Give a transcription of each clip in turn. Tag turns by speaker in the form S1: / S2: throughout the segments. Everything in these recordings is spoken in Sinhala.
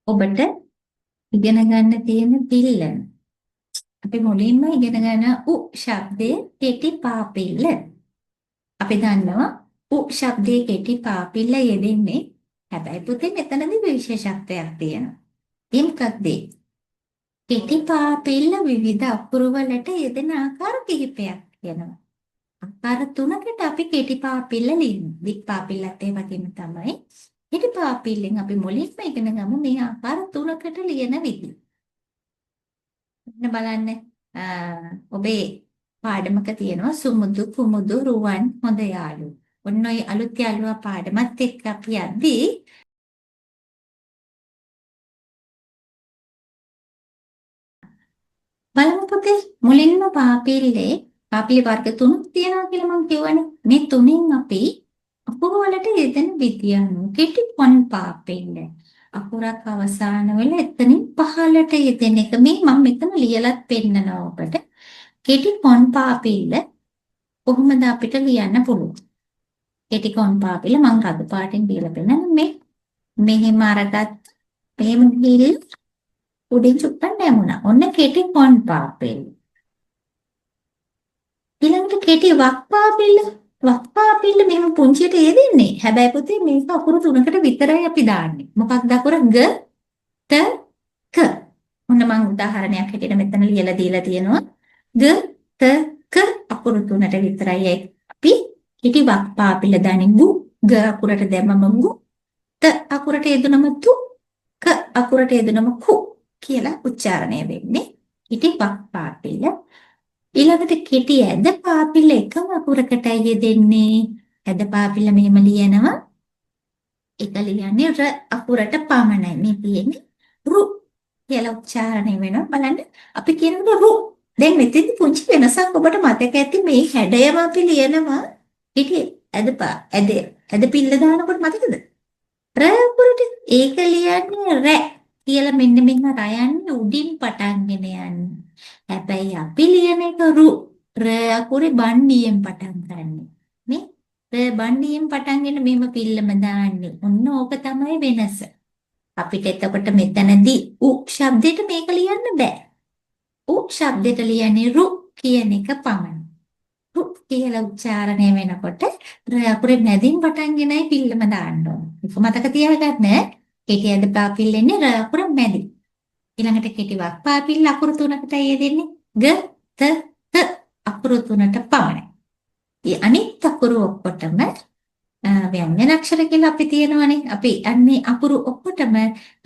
S1: ඔබට ඉගෙන ගන්න තියෙන පිල්ලන. අපි මුලින්ම ඉගෙන ගන්න උ ශබ්දයේ කෙටි පාපිල්ල. අපි දන්නවා උ ශබ්දයේ කෙටි පාපිල්ල යෙදෙන්නේ. හැබැයි පුතේ මෙතනදී විශේෂත්වයක් තියෙනවා. ඒ මොකක්ද? කෙටි පාපිල්ල විවිධ අකුරු වලට යෙදෙන ආකාර කිහිපයක් තියෙනවා. ආකාර තුනකට අපි කෙටි පාපිල්ල ලියනවා. දික් පාපිල්ලත් ඒ වගේම තමයි. කෙටි පාපිල්ලෙන් අපි මුලින්ම ඉගෙන ගමු මේ ආකාර තුනකට ලියන විදිහ. බලන්න ඔබේ පාඩමක තියෙනවා සුමුදු කුමුදු රුවන් හොඳ යාළුවෝ. ඔන්න ඔය අලුත් යාළුවා පාඩමත් එක්ක අපි යද්දී බලමු පුතේ මුලින්ම පාපිලි වර්ග තුනක් තියෙනවා කියලා මම කියවනේ. මේ තුنين අපි අකුරු වලට යෙදෙන විදිය අනුව කෙටි පොන් පාපිල්ල. අකුරක් අවසාන වෙලා එතනින් පහළට යෙදෙන එක මේ මම මෙතන ලියලත් පෙන්නනවා ඔබට. කෙටි පොන් පාපිල්ල කොහොමද අපිට ලියන්න පුළුවන්? කෙටි පොන් පාපිල්ල මම රතු පාටින් දීලා පෙන්නන මේ මෙහෙම අරගත්ත මෙහෙම ගිහින් උඩින් චුට්ටක් නැමුණා. ඔන්න කෙටි පොන් පාපිල්ල. ඊළඟට කෙටි වක් පාපිල්ල. වක් පාපිල්ල මෙහෙම පුංචියට යෙදෙන්නේ. හැබැයි පුතේ මේක අකුරු තුනකට විතරයි අපි දාන්නේ. මොකක්ද අකුර? ග, ත, ක. ඔන්න මම උදාහරණයක් හැටියට මෙතන ලියලා දීලා තියෙනවා. ග, ත, ක අකුරු තුනට විතරයි අපි කෙටි වක් පාපිල්ල දාන්නේ. ගු, ග අකුරට දැම්මම ගු, ත අකුරට යෙදුනම තු, ක අකුරට යෙදුනම කු කියලා උච්චාරණය වෙන්නේ. කෙටි වක් පාපිල්ල. ඊළඟට කෙටි ඇද පාපිල්ල එකම අකුරකටයි යෙදෙන්නේ. ඇද පාපිල්ල මෙහෙම ලියනවා. එක ලියන්නේ ර අකුරට පමණයි. මේ තියෙන්නේ රු කියලා උච්චාරණය වෙනවා. බලන්න අපි කියනකොට රු. දැන් මෙතෙන්දි පුංචි වෙනසක් ඔබට මතක ඇති මේ හැඩයම අපි ලියනවා. කෙටි ඇද පිල්ල දානකොට මතකද? ර අකුරට ඒක ලියන්නේ රැ කියලා මෙන්න මෙහෙම රයන්නේ උඩින් පටන්ගෙන යන්නේ. හැබැයි අපි ලියන එක රු ර අකුරේ බණ්ඩියෙන් පටන් ගන්න. මේ ර බණ්ඩියෙන් පටන්ගෙන මෙහෙම පිල්ලම දාන්නේ. ඔන්න ඕක තමයි වෙනස. අපිට එතකොට මෙතනදී උ ශබ්දෙට මේක ලියන්න බෑ. උ ශබ්දෙට ලියන්නේ රු කියන එක පමණයි. රු කියලා උච්චාරණය වෙනකොට ර අකුරේ මැදින් පටන්ගෙනයි පිල්ලම දාන්න ඕන. ඒක මතක තියාගන්න. කෙටි ඇද පාපිල්ල එන්නේ ර අකුර මැදින්. ඊළඟට කෙටි වක් පාපිල්ල අකුරු තුනකටයි යෙදෙන්නේ. ග, ත, ත අකුරු තුනට පමණයි. ඒ අනිත් අකුරු ඔක්කොටම ව්‍යංජන අක්ෂර කියලා අපි තියෙනවානේ. අපි අන්නේ අකුරු ඔක්කොටම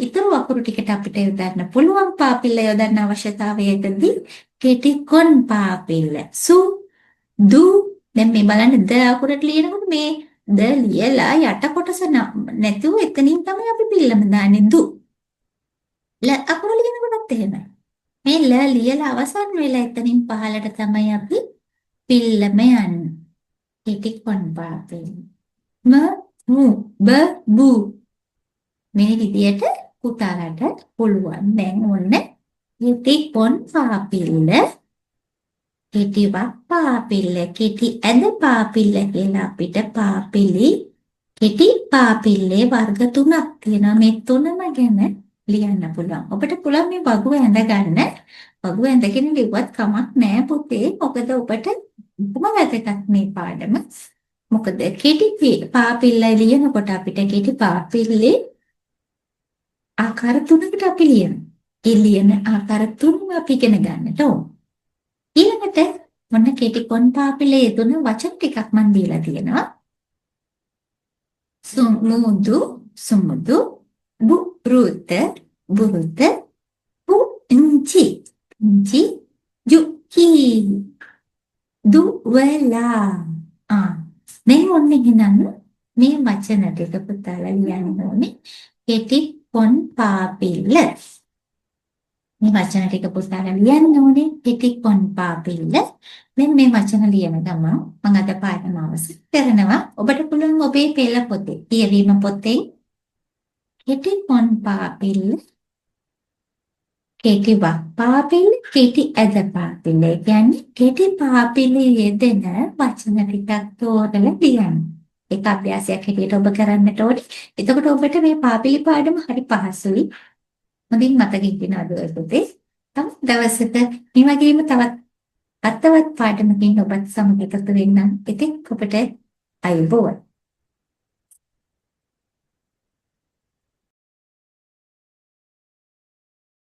S1: ඊතුරු අකුරු ටිකට අපිට යොදන්න පුළුවන් පාපිල්ල යොදන්න අවශ්‍යතාවයකදී කෙටි කොන් පාපිල්ල. සු, දු දැන් මේ බලන්න ද අකුරට ලියනකොට මේ ද ලියලා යට කොටස නැතුව එතනින් තමයි අපි පිල්ලම දාන්නේ දු. ල අකුර ලියනකොටත් එහෙමයි. මේ ල ලියලා අවසන් වෙලා එතනින් පහළට තමයි අපි පිල්ලම යන්නේ. කෙටි කොන් පාපිල්ල. ම, මු, බ, බු. මේ විදියට පුතාලට පුළුවන්. දැන් ඔන්න කෙටි කොන් පාපිල්ල, කෙටි වක් පාපිල්ල, කෙටි ඇද පාපිල්ල කියලා අපිට පාපිලි කෙටි පාපිල්ලේ වර්ග තුනක් තියෙනවා. මේ තුනම ගැන ලියන්න පුළුවන්. ඔබට පුළුවන් මේ වගුව ඇඳ ගන්න. වගුව ඇඳගෙන ලිව්වත් කමක් නෑ පුතේ. මොකද ඔබට කොහොම වැදගත් මේ පාඩම. මොකද කෙටි පාපිල්ල ලියනකොට අපිට කෙටි පාපිල්ලේ ආකාර තුනකට අපි ලියනවා. ඒ ලියන ආකාර තුනම අපි ඉගෙන ගන්නට ඕන. ඊළඟට මොන කෙටි කොන් පාපිලේ යෙදුන වචන ටිකක් මම දීලා තියෙනවා. සුමුදු, සුමුදු, බුරුත, බුරුත, පුංචි, පුංචි, ජුකි, දුවලා. දැන් ඔන්න එහෙනම් මේ වචන ටික පුතාලා ලියන්න ඕනේ. කෙටි කොන් පාපිල්ල. මේ වචන ටික පුතාලා ලියන්න ඕනේ. කෙටි කොන් පාපිල්ල. දැන් මේ වචන ලියන ගමන් මම අද පාඩම අවසන් කරනවා. ඔබට පුළුවන් ඔබේ පෙළ පොතේ කියවීම පොතේ කෙටි කොන් පාපිල්ල, කෙටි වක් පාපිල්ල, කෙටි ඇද පාපිල්ල. කියන්නේ කෙටි පාපිලේ යෙදෙන වචන ටිකක් තෝරලා ලියන්න. ඒක අභ්‍යාසයක් හැටියට ඔබ කරන්නට ඕනේ. එතකොට ඔබට මේ පාපිලි පාඩම හරි පහසුයි. හොඳින් මතකින් තියනවාද ඔය පුතේ? තව දවසක මේ වගේම තවත් අර්ථවත් පාඩමකින් ඔබත් සමග එකතු වෙන්නම්. ඉතින් ඔබට අයුබෝවන්.